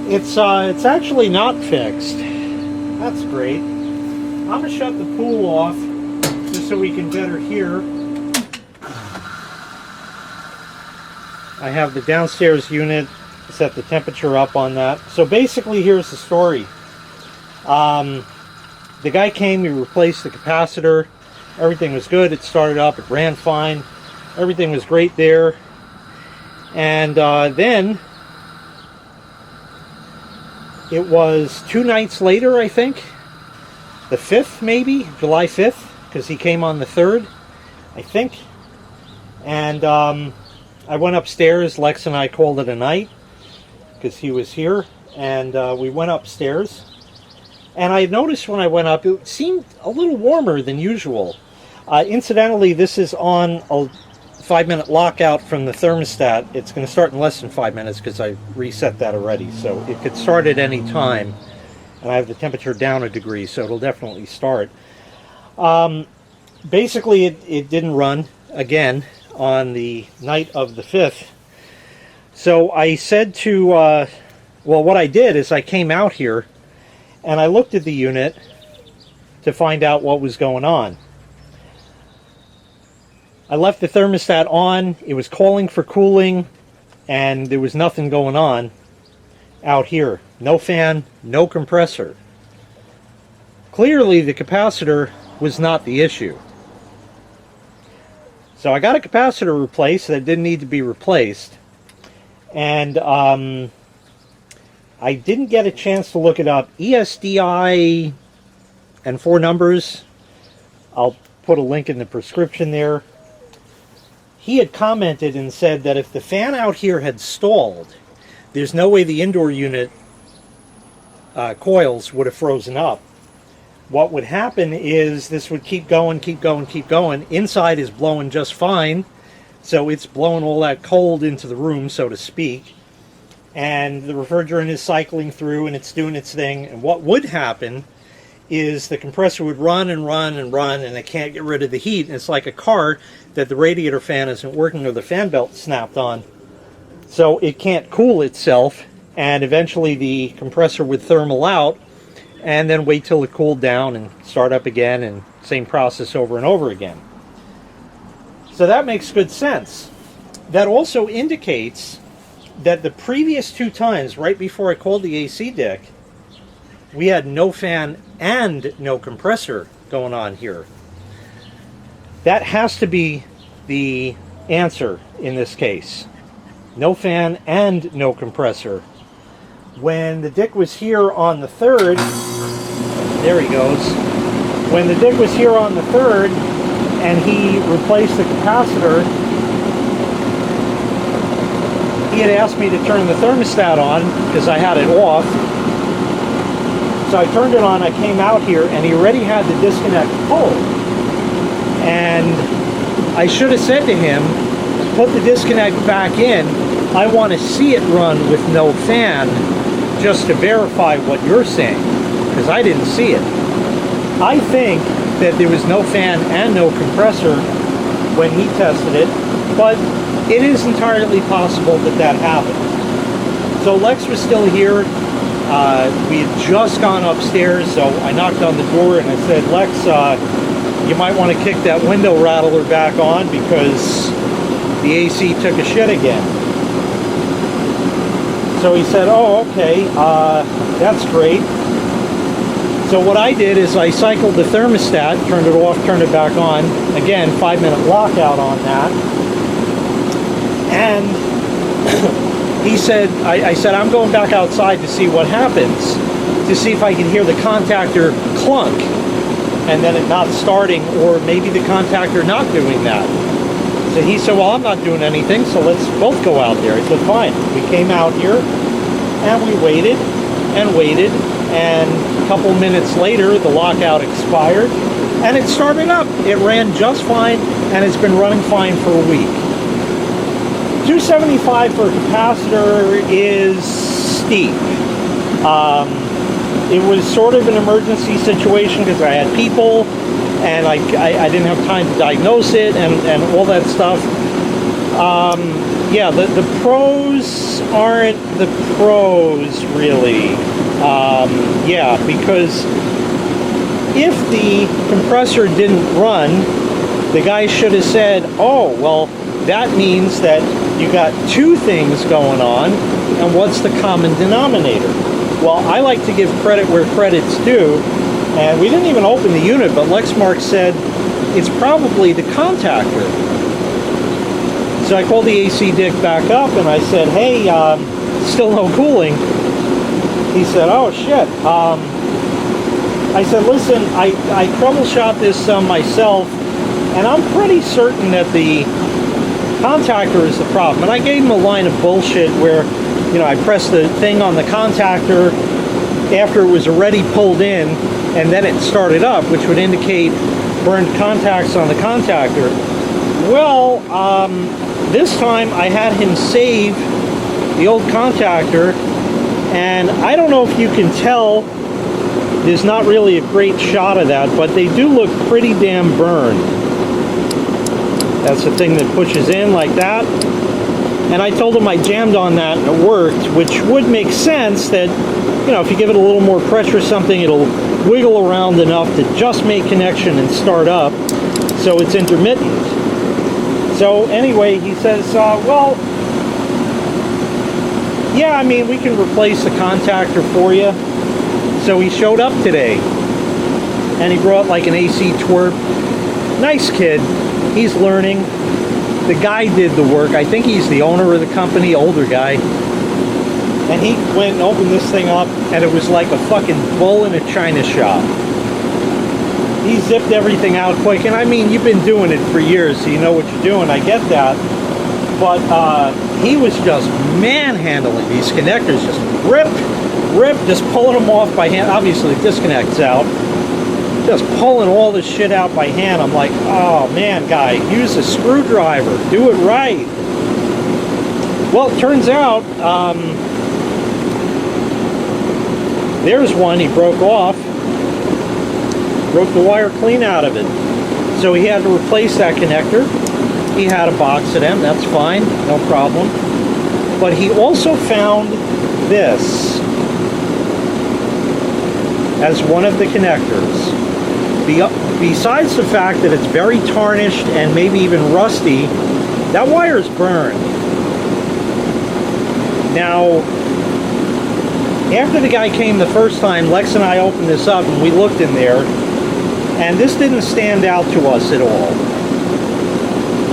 It's actually not fixed. That's great. I'm gonna shut the pool off just so we can better hear. I have the downstairs unit, set the temperature up on that. So basically, here's the story. The guy came, he replaced the capacitor. Everything was good. It started up, it ran fine. Everything was great there. And then it was 2 nights later, I think, the 5th maybe, July 5th, because he came on the 3rd, I think. And I went upstairs. Lex and I called it a night because he was here, and we went upstairs. And I noticed when I went up, it seemed a little warmer than usual. Incidentally, this is on a 5-minute lockout from the thermostat. It's going to start in less than 5 minutes because I reset that already. So it could start at any time. And I have the temperature down a degree, so it'll definitely start. Basically, it didn't run again on the night of the 5th. So I said to, well, what I did is I came out here and I looked at the unit to find out what was going on. I left the thermostat on. It was calling for cooling, and there was nothing going on out here. No fan, no compressor. Clearly, the capacitor was not the issue. So I got a capacitor replaced that didn't need to be replaced. And I didn't get a chance to look it up. ESDI and 4 numbers. I'll put a link in the prescription there. He had commented and said that if the fan out here had stalled, there's no way the indoor unit coils would have frozen up. What would happen is this would keep going, keep going, keep going. Inside is blowing just fine, so it's blowing all that cold into the room, so to speak. And the refrigerant is cycling through and it's doing its thing. And what would happen is the compressor would run and run and run, and it can't get rid of the heat. And it's like a car that the radiator fan isn't working or the fan belt snapped on. So it can't cool itself, and eventually the compressor would thermal out and then wait till it cooled down and start up again, and same process over and over again. So that makes good sense. That also indicates that the previous 2 times, right before I called the AC deck, we had no fan and no compressor going on here. That has to be the answer in this case. No fan and no compressor. When the Dick was here on the 3rd, there he goes. When the Dick was here on the 3rd and he replaced the capacitor, he had asked me to turn the thermostat on because I had it off. So I turned it on, I came out here, and he already had the disconnect pulled. And I should have said to him, put the disconnect back in. I want to see it run with no fan just to verify what you're saying, because I didn't see it. I think that there was no fan and no compressor when he tested it, but it is entirely possible that that happened. So Lex was still here. We had just gone upstairs, so I knocked on the door and I said, Lex, you might want to kick that window rattler back on because the AC took a shit again. So he said, oh, okay, that's great. So what I did is I cycled the thermostat, turned it off, turned it back on. Again, 5-minute lockout on that. And he said, I said, I'm going back outside to see what happens, to see if I can hear the contactor clunk, and then it not starting, or maybe the contactor not doing that. So he said, well, I'm not doing anything, so let's both go out there. I said, fine. We came out here, and we waited, and a couple minutes later, the lockout expired, and it started up. It ran just fine, and it's been running fine for a week. 275 for a capacitor is steep. It was sort of an emergency situation because I had people and I didn't have time to diagnose it and all that stuff. yeah, the pros aren't the pros, really. Yeah, because if the compressor didn't run, the guy should have said, oh, well, that means that you got two things going on, and what's the common denominator? Well, I like to give credit where credit's due, and we didn't even open the unit, but Lexmark said it's probably the contactor. So I called the AC dick back up, and I said, hey, still no cooling. He said, oh, shit. I said, listen, I troubleshot this myself, and I'm pretty certain that the contactor is the problem. And I gave him a line of bullshit where, you know, I pressed the thing on the contactor after it was already pulled in, and then it started up, which would indicate burned contacts on the contactor. Well, this time I had him save the old contactor, and I don't know if you can tell, there's not really a great shot of that, but they do look pretty damn burned. That's the thing that pushes in like that. And I told him I jammed on that and it worked, which would make sense that, you know, if you give it a little more pressure or something, it'll wiggle around enough to just make connection and start up, so it's intermittent. So anyway, he says, well, yeah, I mean, we can replace the contactor for you. So he showed up today, and he brought like an AC twerp. Nice kid. He's learning. The guy did the work. I think he's the owner of the company, older guy. And he went and opened this thing up, and it was like a fucking bull in a china shop. He zipped everything out quick, and I mean, you've been doing it for years, so you know what you're doing. I get that. But he was just manhandling these connectors, just rip, just pulling them off by hand. Obviously, the disconnect's out. Just pulling all this shit out by hand. I'm like, oh man, guy, use a screwdriver. Do it right. Well, it turns out, there's one he broke off. Broke the wire clean out of it. So he had to replace that connector. He had a box of them. That's fine. No problem. But he also found this as one of the connectors. Besides the fact that it's very tarnished and maybe even rusty, that wire is burned. Now, after the guy came the first time, Lex and I opened this up and we looked in there, and this didn't stand out to us at all.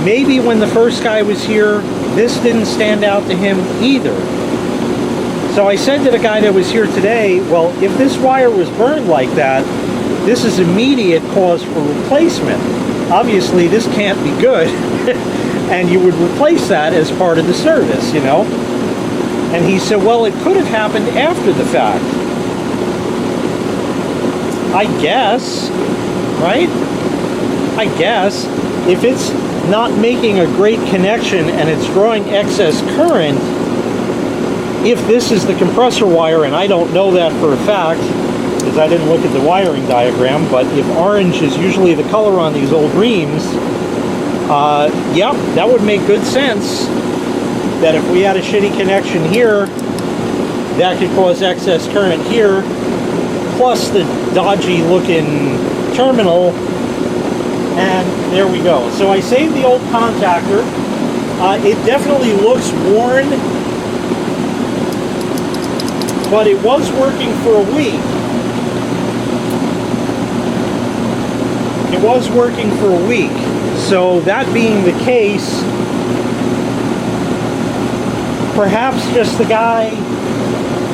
Maybe when the first guy was here, this didn't stand out to him either. So I said to the guy that was here today, well, if this wire was burned like that, this is immediate cause for replacement. Obviously, this can't be good. And you would replace that as part of the service, you know? And he said, well, it could have happened after the fact. I guess, right? I guess if it's not making a great connection and it's drawing excess current, if this is the compressor wire, and I don't know that for a fact, because I didn't look at the wiring diagram, but if orange is usually the color on these old Rheems, yep, that would make good sense. That if we had a shitty connection here, that could cause excess current here, plus the dodgy looking terminal, and there we go. So I saved the old contactor. It definitely looks worn, but it was working for a week. It was working for a week. So that being the case, perhaps just the guy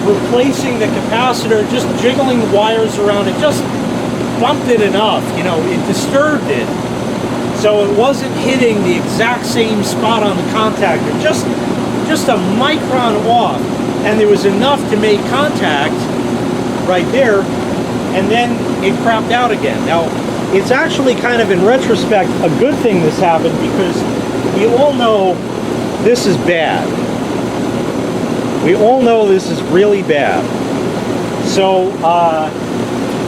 replacing the capacitor, just jiggling the wires around it, just bumped it enough, you know, it disturbed it. So it wasn't hitting the exact same spot on the contactor, just a micron off. And there was enough to make contact right there, and then it crapped out again. Now, it's actually kind of, in retrospect, a good thing this happened, because we all know this is bad. We all know this is really bad. So,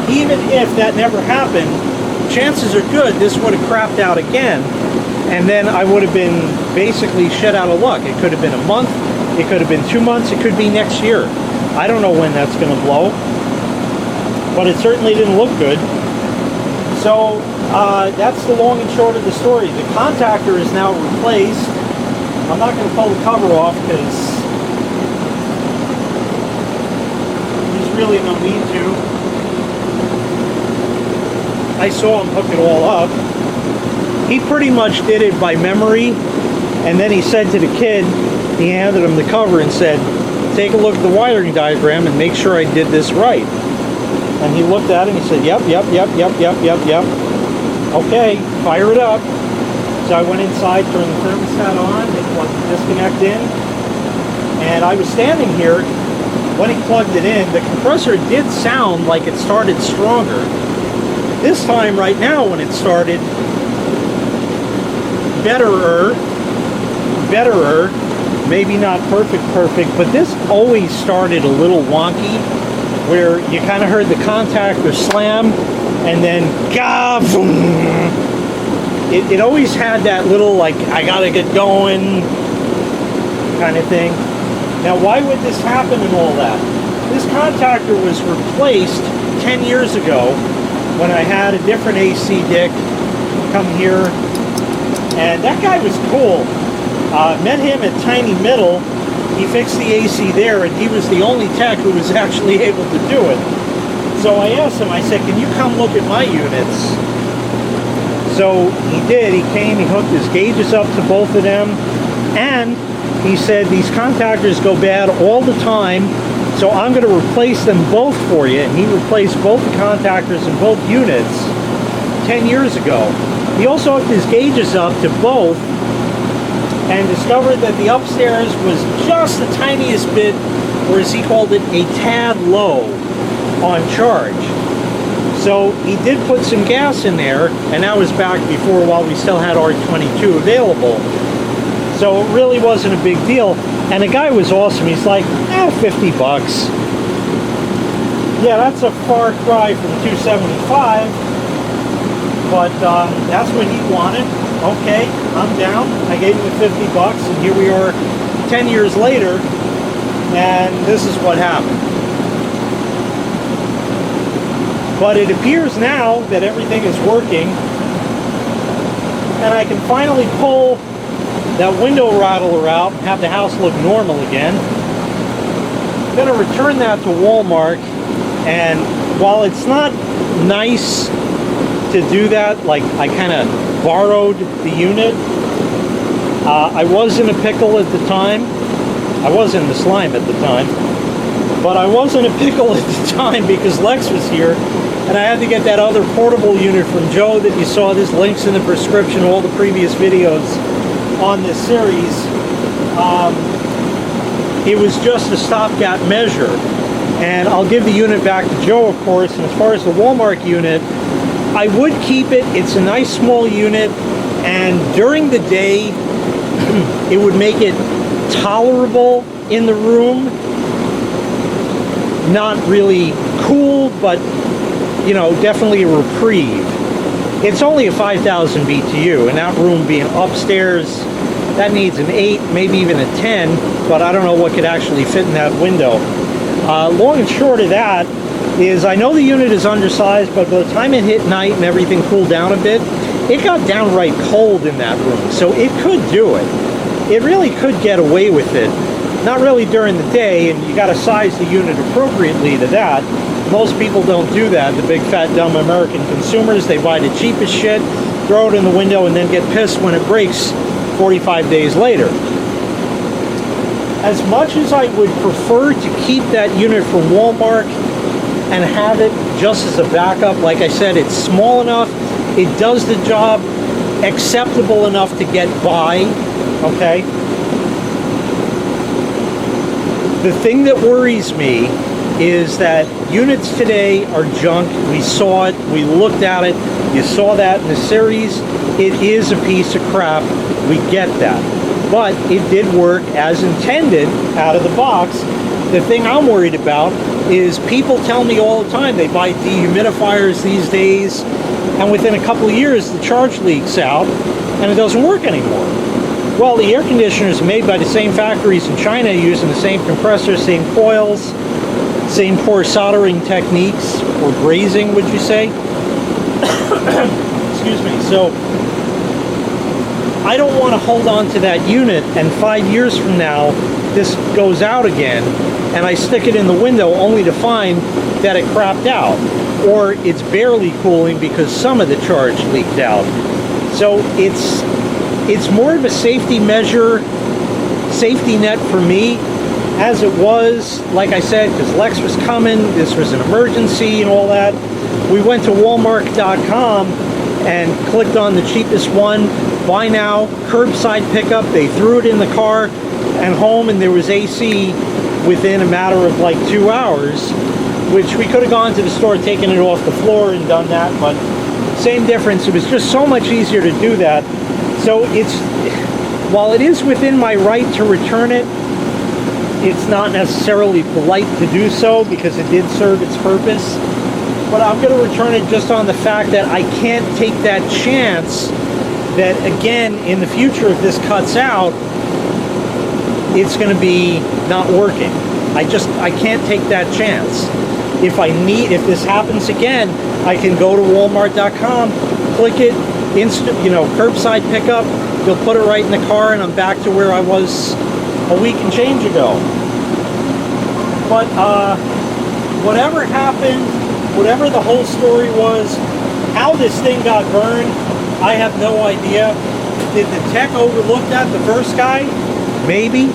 even if that never happened, chances are good this would have crapped out again, and then I would have been basically shit out of luck. It could have been a month, it could have been 2 months, it could be next year. I don't know when that's going to blow, but it certainly didn't look good. So that's the long and short of the story. The contactor is now replaced. I'm not going to pull the cover off because there's really no need to. I saw him hook it all up. He pretty much did it by memory, and then he said to the kid, he handed him the cover and said, take a look at the wiring diagram and make sure I did this right. And he looked at it and he said, yep. Okay, fire it up. So I went inside, turned the thermostat on, and plugged the disconnect in. And I was standing here when he plugged it in. The compressor did sound like it started stronger. This time, right now, when it started, betterer, maybe not perfect, but this always started a little wonky, where you kind of heard the contactor slam, and then, gah, boom. It always had that little, like, I gotta get going kind of thing. Now, why would this happen and all that? This contactor was replaced 10 years ago, when I had a different AC dick come here, and that guy was cool. Met him at Tiny Middle. He fixed the AC there, and he was the only tech who was actually able to do it. So I asked him, I said, can you come look at my units? So he did. He came, he hooked his gauges up to both of them, and he said, these contactors go bad all the time, so I'm going to replace them both for you. And he replaced both the contactors in both units 10 years ago. He also hooked his gauges up to both and discovered that the upstairs was just the tiniest bit, or as he called it, a tad low on charge. So he did put some gas in there, and that was back before, while we still had R22 available. So it really wasn't a big deal. And the guy was awesome. He's like, 50 bucks. Yeah, that's a far cry from $275, but that's what he wanted. Okay, I'm down. I gave him the 50 bucks, and here we are 10 years later, and this is what happened. But it appears now that everything is working, and I can finally pull that window rattler out and have the house look normal again. I'm going to return that to Walmart, and while it's not nice to do that, like I kind of borrowed the unit, I was in a pickle at the time. I was in the slime at the time, but I was in a pickle at the time because Lex was here, and I had to get that other portable unit from Joe that you saw. There's links in the description, all the previous videos on this series. It was just a stopgap measure, and I'll give the unit back to Joe, of course. And as far as the Walmart unit, I would keep it. It's a nice small unit, and during the day it would make it tolerable in the room. Not really cool, but you know, definitely a reprieve. It's only a 5,000 BTU, and that room being upstairs, that needs an 8, maybe even a 10, but I don't know what could actually fit in that window. Long and short of that is, I know the unit is undersized, but by the time it hit night and everything cooled down a bit, it got downright cold in that room, so it could do it. It really could get away with it. Not really during the day, and you got to size the unit appropriately to that. Most people don't do that. The big fat dumb American consumers, they buy the cheapest shit, throw it in the window, and then get pissed when it breaks 45 days later. As much as I would prefer to keep that unit from Walmart and have it just as a backup, like I said, it's small enough, it does the job acceptable enough to get by, okay? The thing that worries me is that units today are junk. We saw it, we looked at it, you saw that in the series. It is a piece of crap, we get that. But it did work as intended out of the box. The thing I'm worried about is people tell me all the time they buy dehumidifiers these days, and within a couple of years the charge leaks out, and it doesn't work anymore. Well, the air conditioner is made by the same factories in China, using the same compressor, same coils, same poor soldering techniques, or brazing, would you say? Excuse me. So I don't want to hold on to that unit, and 5 years from now this goes out again and I stick it in the window only to find that it crapped out, or it's barely cooling because some of the charge leaked out. So it's more of a safety measure, safety net for me, as it was, like I said, because Lex was coming, this was an emergency and all that. We went to Walmart.com and clicked on the cheapest one, buy now, curbside pickup. They threw it in the car and home, and there was AC within a matter of like 2 hours, which we could have gone to the store, taken it off the floor and done that, but same difference. It was just so much easier to do that. So while it is within my right to return it, it's not necessarily polite to do so because it did serve its purpose. But I'm going to return it just on the fact that I can't take that chance that, again, in the future, if this cuts out, it's going to be not working. I can't take that chance. If this happens again, I can go to Walmart.com, click it, curbside pickup. You'll put it right in the car, and I'm back to where I was a week and change ago. But whatever happened, whatever the whole story was, how this thing got burned, I have no idea. Did the tech overlook that, the first guy? Maybe.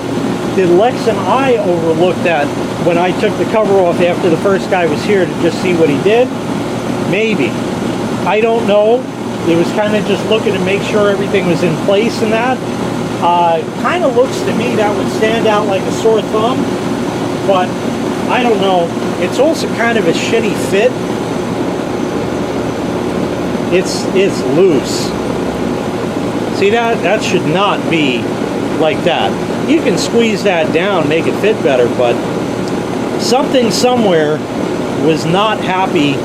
Did Lex and I overlook that when I took the cover off after the first guy was here to just see what he did? Maybe. I don't know. It was kind of just looking to make sure everything was in place and that. Kind of looks to me that would stand out like a sore thumb, but I don't know. It's also kind of a shitty fit. It's loose. See, that should not be like that. You can squeeze that down, make it fit better, but something somewhere was not happy.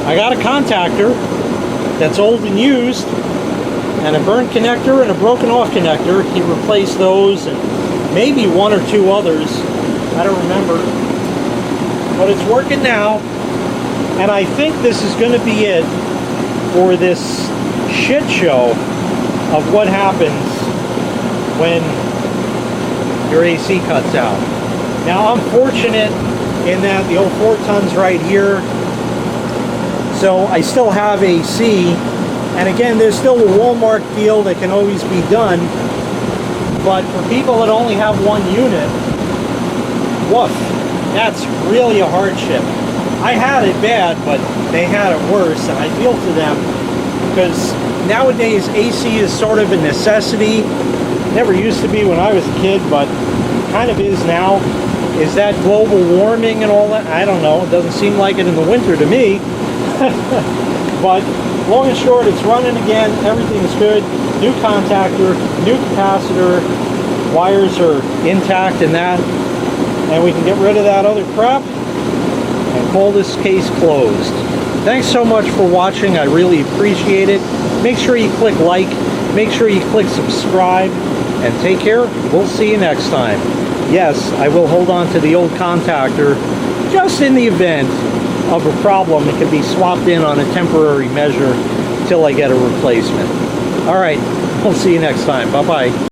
I got a contactor that's old and used, and a burnt connector and a broken off connector. He replaced those and maybe one or two others. I don't remember. But it's working now, and I think this is going to be it for this shit show of what happens when your AC cuts out. Now, I'm fortunate in that the old 4 tons right here, so I still have AC. And again, there's still the Walmart deal that can always be done. But for people that only have one unit, woof, that's really a hardship. I had it bad, but they had it worse, and I feel for them, because nowadays AC is sort of a necessity. Never used to be when I was a kid, but kind of is now. Is that global warming and all that? I don't know. It doesn't seem like it in the winter to me. But long and short, it's running again. Everything's good. New contactor, new capacitor. Wires are intact in that. And we can get rid of that other crap and call this case closed. Thanks so much for watching. I really appreciate it. Make sure you click like. Make sure you click subscribe. And take care. We'll see you next time. Yes, I will hold on to the old contactor just in the event of a problem. It can be swapped in on a temporary measure until I get a replacement. All right, we'll see you next time. Bye-bye.